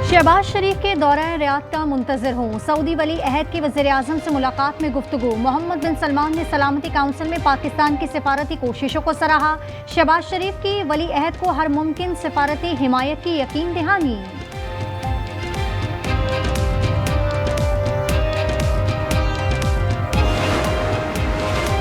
शहबाज शरीफ के दौरान रियाद का मुंतजर हूँ। सऊदी वली अहद की वज़ीर-ए-आज़म से मुलाकात में गुफ्तगू। मोहम्मद बिन सलमान ने सलामती काउंसिल में पाकिस्तान की सिफारती कोशिशों को सराहा। शहबाज शरीफ की वली अहद को हर मुमकिन सिफारती हिमायत की यकीन दहानी।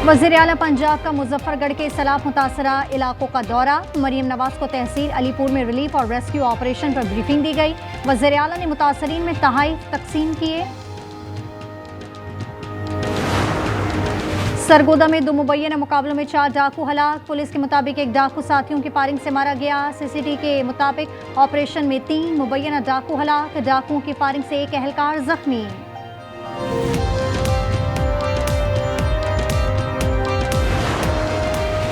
वज़ीर-ए-आला पंजाब का मुजफ्फरगढ़ के सैलाब मुतासरा इलाकों का दौरा। मरीम नवाज को तहसील अलीपुर में रिलीफ और रेस्क्यू ऑपरेशन पर ब्रीफिंग दी गई। वज़ीर-ए-आला ने मुतासरीन में तहाइफ तकसीम किए। सरगोदा में 2 मुबैना मुकाबलों में 4 डाकू हलाक। पुलिस के मुताबिक एक डाकू साथियों की फायरिंग से मारा गया। सीसीटी के मुताबिक ऑपरेशन में 3 मुबैना डाकू हलाक। डाकुओं की फायरिंग से एक एहलकार जख्मी।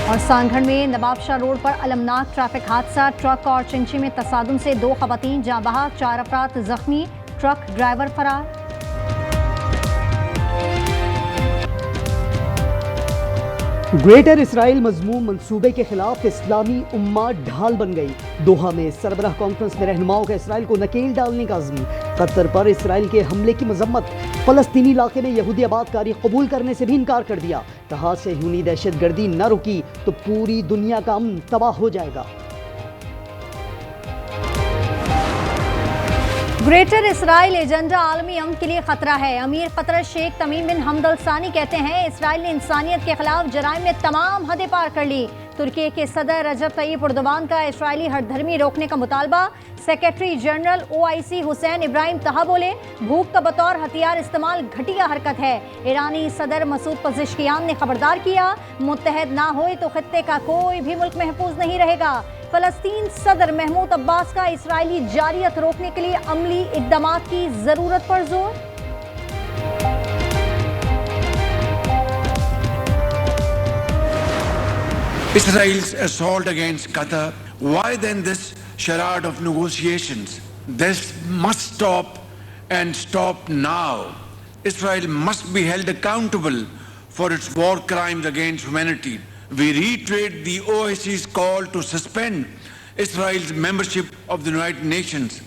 और सांगढ़ में नवाबशाह रोड पर अलमनाक ट्रैफिक हादसा। ट्रक और चिंची में तसादुम से 2 खवातीन जाँ बहक, 4 अफराद जख्मी। ट्रक ड्राइवर फरार। ग्रेटर इसराइल मजमूम मंसूबे के खिलाफ इस्लामी उम्मा ढाल बन गई। दोहा में सरबराह कॉन्फ्रेंस में रहनुमाओं का इसराइल को नकेल डालने का अज़्म। कतर पर इसराइल के हमले की मजम्मत। फलस्तीनी इलाके में यहूदी आबादकारी कबूल करने से भी इनकार कर दिया। कहा सहयूनी दहशतगर्दी न रुकी तो पूरी दुनिया का अमन तबाह हो जाएगा। ग्रेटर इसराइल एजेंडा आलमी अमन के लिए खतरा है। अमीर कतर शेख तमीम बिन हमद अल सानी कहते हैं इसराइल ने इंसानियत के खिलाफ जराइम में तमाम हदें पार कर ली। तुर्की के सदर रजब तय्यिप एर्दोगान का इसराइली हरधर्मी रोकने का मुतालबा। Secretary general OIC Hussain Ibrahim तहा बोले भूख का बतौर हथियार इस्तेमाल घटिया हरकत है। ईरानी सदर मसूद पज़ेश्कियान ने खबरदार किया मुत्तहद ना होए तो खित्ते का कोई भी मुल्क महफूज नहीं रहेगा। फलस्तीन सदर महमूद अब्बास का इसराइली जारियत रोकने के लिए अमली इक़दामात की जरूरत पर जोर। Israel's assault against Qatar. Why then this charade of negotiations? This must stop and stop now. Israel must be held accountable for its war crimes against humanity. We reiterate the OIC's call to suspend Israel's membership of the United Nations.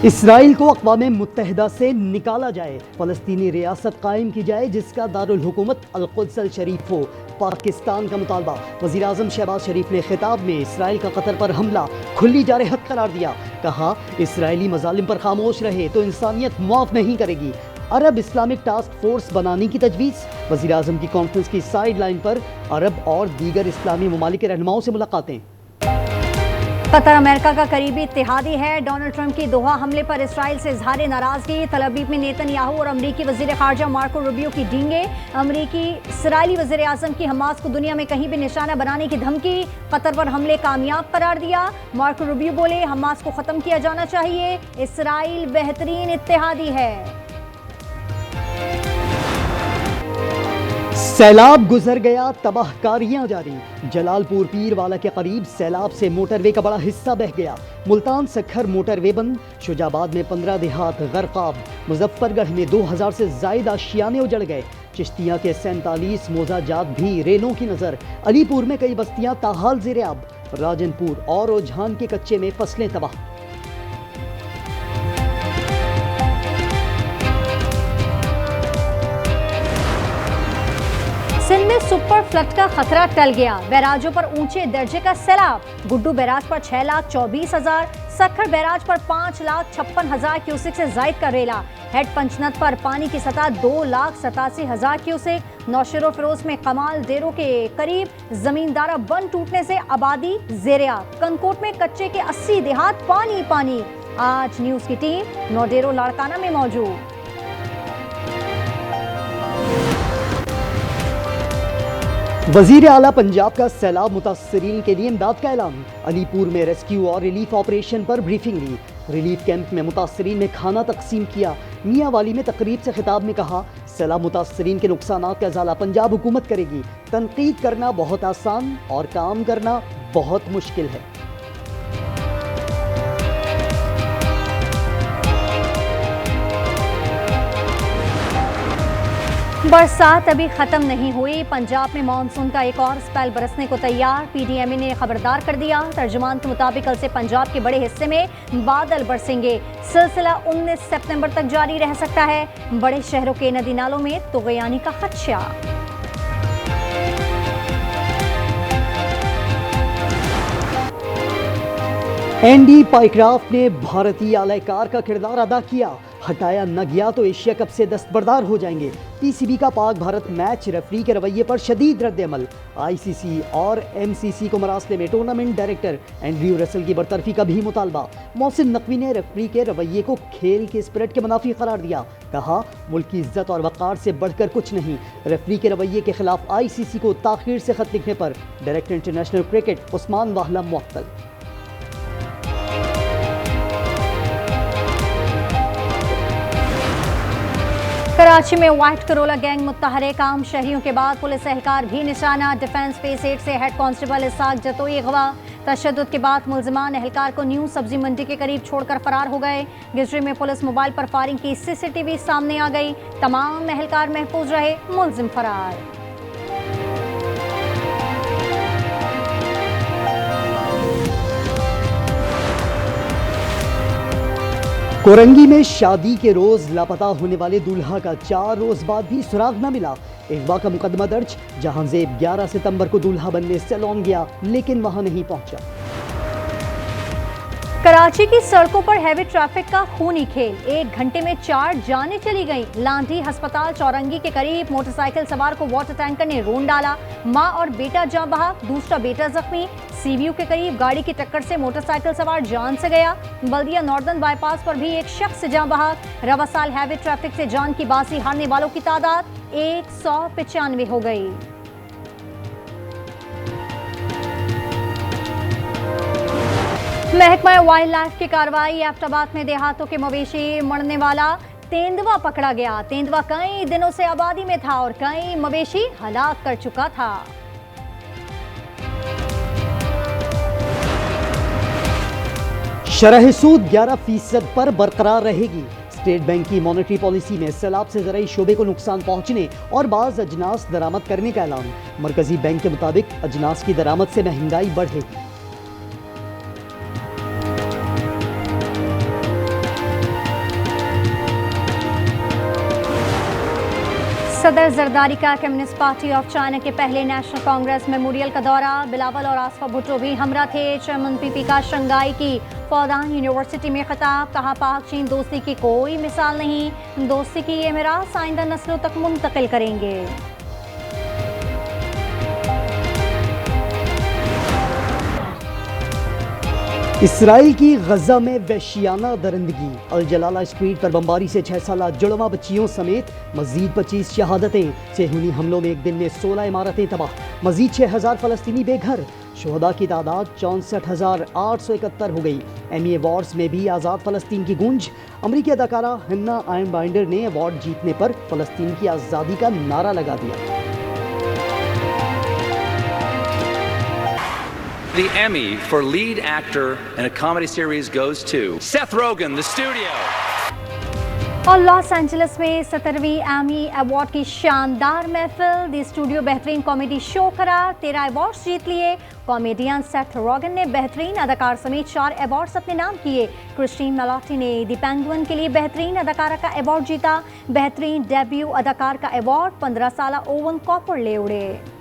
Israel को अक़वाम मुत्तहिदा से निकाला जाए। फ़लस्तीनी रियासत कायम की जाए जिसका दारुल हुकूमत अल-कुद्स अल शरीफ हो। पाकिस्तान का मुतालबा। वज़ीर-ए-आज़म शहबाज शरीफ ने खिताब में इसराइल का कतर पर हमला खुली जारहत करार दिया। कहा इसराइली मज़ालिम पर खामोश रहे तो इंसानियत मुआफ़ नहीं करेगी। अरब इस्लामिक टास्क फोर्स बनाने की तजवीज़। वज़ीर-ए-आज़म की कॉन्फ्रेंस की साइड लाइन पर अरब और दीगर इस्लामी ममालिक के रहनुमाओं से मुलाकातें। कतर अमेरिका का करीबी इत्तेहादी है। डोनाल्ड ट्रंप की दोहा हमले पर इसराइल से इजहार नाराजगी। तल अवीव में नेतन्याहू और अमरीकी वजीर खारजा मार्को रूबियो की डींगे। अमरीकी इसराइली वजीर आजम की हमास को दुनिया में कहीं भी निशाना बनाने की धमकी। कतर पर हमले कामयाब करार दिया। मार्को रूबियो बोले हमास को खत्म किया जाना चाहिए। इसराइल बेहतरीन इत्तेहादी है। सैलाब गुजर गया, तबाहकारियां जारी। जलालपुर पीरवाला के करीब सैलाब से मोटरवे का बड़ा हिस्सा बह गया। मुल्तान सखर मोटरवे बंद। शुजाबाद में 15 देहात गर्काब। मुजफ्फरगढ़ में 2000 से जायद आशियाने उजड़ गए। चिश्तियाँ के 47 मोजाजात भी रेलों की नज़र। अलीपुर में कई बस्तियां ताहाल ज़ेर-ए-आब। राजनपुर और ओझान के कच्चे में फसलें तबाह। सिंध में सुपर फ्लड का खतरा टल गया। बैराजों पर ऊंचे दर्जे का सैलाब। गुड्डू बैराज पर 6,24,000, सखर बैराज पर 5,56,000 क्यूसेक से जायद का रेला। हेड पंचनद पर पानी की सतह 2,87,000 क्यूसेक। नौशेरो फिरोज में कमाल डेरों के करीब जमींदारा बंद टूटने से आबादी ज़ेर-ए-आब। कनकोट में कच्चे के 80 देहात पानी पानी। आज न्यूज की टीम नौडेरो लाड़काना में मौजूद। वजीर आला पंजाब का सैलाब मुतासरीन के लिए इमदाद का ऐलान। अलीपुर में रेस्क्यू और रिलीफ ऑपरेशन पर ब्रीफिंग ली। रिलीफ कैंप में मुतासरीन ने खाना तकसीम किया। मियाँ वाली में तकरीब से खिताब में कहा सैलाब मुतासरीन के नुकसानात का इजाला पंजाब हुकूमत करेगी। तनकीद करना बहुत आसान और काम करना बहुत मुश्किल है। बरसात अभी खत्म नहीं हुई। पंजाब में मानसून का एक और स्पेल बरसने को तैयार। पीडीएमए ने खबरदार कर दिया। तर्जुमान के मुताबिक कल से पंजाब के बड़े हिस्से में बादल बरसेंगे। सिलसिला 19 सितंबर तक जारी रह सकता है। बड़े शहरों के नदी नालों में तुगयानी का खदशा। एंडी पाइक्राफ्ट ने भारतीय आलयकार का किरदार अदा किया। हटाया न गया तो एशिया कप से दस्तबरदार हो जाएंगे। पीसीबी का पाक भारत मैच रेफरी के रवैये पर शदीद रद्द-ए-अमल। आईसीसी और एमसीसी को मरासले में टूर्नामेंट डायरेक्टर एंड्रयू रसल की बरतरफी का भी मुतालबा। मोहसिन नकवी ने रेफरी के रवैये को खेल के स्पिरिट के मुनाफी करार दिया। कहा, मुल्क की इज्जत और वक़ार से बढ़कर कुछ नहीं। रेफरी के रवैये के खिलाफ आईसीसी को ताखीर से खत लिखने पर डायरेक्टर इंटरनेशनल क्रिकेट उस्मान वाहला मुअत्तल। कराची में व्हाइट करोला गैंग मुत्तहरिक। आम शहरियों के बाद पुलिस एहलकार भी निशाना। डिफेंस फेस 8 से हेड कांस्टेबल इसाक जतोई अगवा। तशद्दुद के बाद मुलजिमान एहलकार को न्यू सब्जी मंडी के करीब छोड़कर फरार हो गए। गिजरी में पुलिस मोबाइल पर फायरिंग की सीसीटीवी सामने आ गई। तमाम एहलकार महफूज रहे, मुलजिम फरार। कोरंगी में शादी के रोज लापता होने वाले दूल्हा का 4 रोज बाद भी सुराग न मिला। अगवा का मुकदमा दर्ज। जहांजेब 11 सितंबर को दूल्हा बनने सैलून गया लेकिन वहां नहीं पहुंचा। कराची की सड़कों पर हैवी ट्रैफिक का खूनी खेल। 1 घंटे में 4 जानें चली गईं। लांधी अस्पताल चौरंगी के करीब मोटरसाइकिल सवार को वाटर टैंकर ने रोन डाला। मां और बेटा जान बहक, दूसरा बेटा जख्मी। सीवीयू के करीब गाड़ी की टक्कर से मोटरसाइकिल सवार जान से गया। बल्दिया नॉर्दर्न बाईपास पर भी एक शख्स जान बहक। रवा साल हैवी ट्रैफिक से जान की बाजी हारने वालों की तादाद 195 हो गई। महकमा वाइल्ड लाइफ की कार्रवाई। एबटाबाद में देहातों के मवेशी मरने वाला तेंदुआ पकड़ा गया। तेंदुआ कई दिनों से आबादी में था और कई मवेशी हलाक कर चुका था। शरह सूद 11% पर बरकरार रहेगी। स्टेट बैंक की मॉनेटरी पॉलिसी में सैलाब से ज़राई शोबे को नुकसान पहुंचने और बाज़ अजनास दरामद करने का ऐलान। मरकजी बैंक के मुताबिक अजनास की दरामद से महंगाई बढ़ेगी। सदर जरदारी का कम्युनिस्ट पार्टी ऑफ चाइना के पहले नेशनल कांग्रेस मेमोरियल का दौरा। बिलावल और आसफा भुट्टो भी हमरा थे। चेयरमैन पीपी का शंघाई की फौदान यूनिवर्सिटी में खिताब। कहा, पाक चीन दोस्ती की कोई मिसाल नहीं। दोस्ती की ये मिरास आइंदा नस्लों तक मुंतकिल करेंगे। इसराइल की गजा में वहशियाना दरिंदगी। अल जलाला स्ट्रीट पर बमबारी से 6 साल जुड़वा बच्चियों समेत मजीद 25 शहादतें। सेहूनी हमलों में एक दिन में 16 इमारतें तबाह। मजीद 6000 फलस्तीनी बेघर। शुहदा की तादाद 64,871 हो गई। एमी अवार्ड्स में भी आज़ाद फ़लस्तीन की गूंज। अमरीकी अदाकारा हन्ना आयनबाइंडर ने अवार्ड जीतने पर फ़लस्तीन की आज़ादी का नारा लगा दिया। The Emmy for lead actor in a comedy series goes to Seth Rogen, The Studio. और लॉस एंजलिस में 17वीं एमी अवार्ड की शानदार महफिल। द स्टूडियो बेहतरीन कॉमेडी शो करार। 13 अवार्ड्स जीत लिए। कॉमेडियन सेथ रोगन ने बेहतरीन अदाकार समेत 4 अवार्ड्स अपने नाम किए। क्रिस्टीन मेलॉटी ने द पेंगुइन के लिए बेहतरीन अदाकारा का अवार्ड जीता। बेहतरीन डेब्यू अदाकार का अवार्ड 15 साला ओवन कॉपर ले उड़े।